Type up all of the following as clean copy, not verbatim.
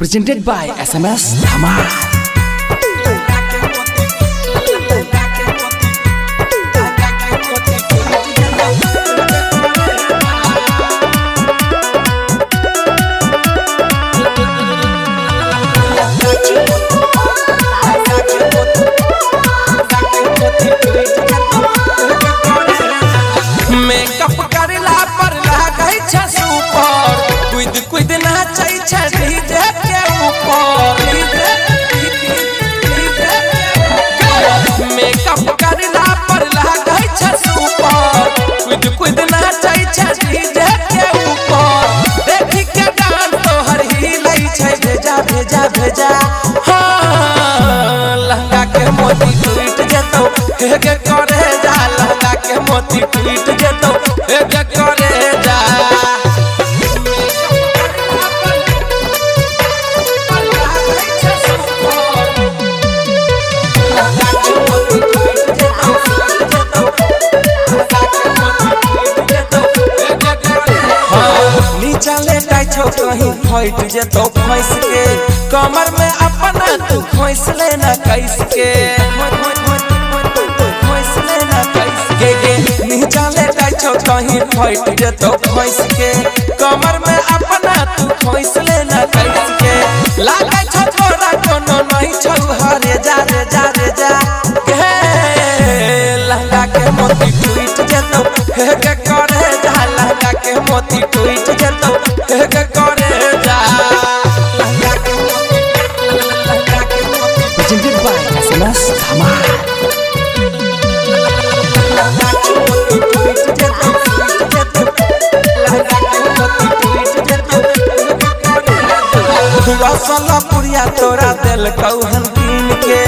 Presented by SMS Dhamal. Makeup करला पर लागै छ सुपर कुद कुद नाचै छ डीजे के ऊपर मेकअप करला पर लागै छ सुपर कुद कुद नाचै छ डीजे के ऊपर देखि के डांस तोहर हिलै छै भेजा भेजा भेजा हां लहंगा के मोती टूट जेतौ हे के करे जा लहंगा के मोती टूट जेतौ हे के करे जा नीचा लेटाई छौ कहीं फट जेतौ फंस के कमर में अपना तू खोस लेना कैस के खोस लेना कैस के नीचा लेटाई छौ कहीं फट जेतौ फंस के कमर में अपना तू खोस लेना कैस के लागै छ तोरा कोनो नहीं छौ हरे जा रे जा रे जा के लहंगा के मोती टूट जेतौ हे के करे जा लहंगा के मोती टूट जेतौ हे के करे जा लहंगा के मोती Presented by SMS Dhamal. लहंगा के मोती टूट जेतौ लहंगा के मोती टूट जेतौ दुआ साला पुरिया तोरा दिल कौहन कीन के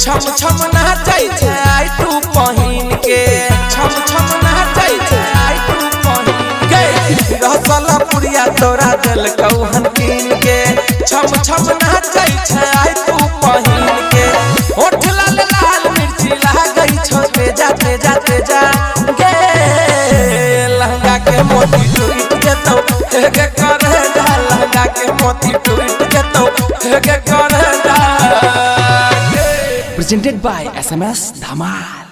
छम छम नाचै छै आई तू पहिन के छम छम नाचै छै आई तू पहिन के रसला पुरिया तोरा दिल कौहन कीन के छम छम नाचै छै आई तू पहिन के होठ लाल लाल मिर्ची लागै छौ तेजा तेजा तेजा गे लहंगा के मोती टूट जेतौ हे के करे जा लहंगा के मोती टूट जेतौ हे के करे जा Presented by SMS Dhamal.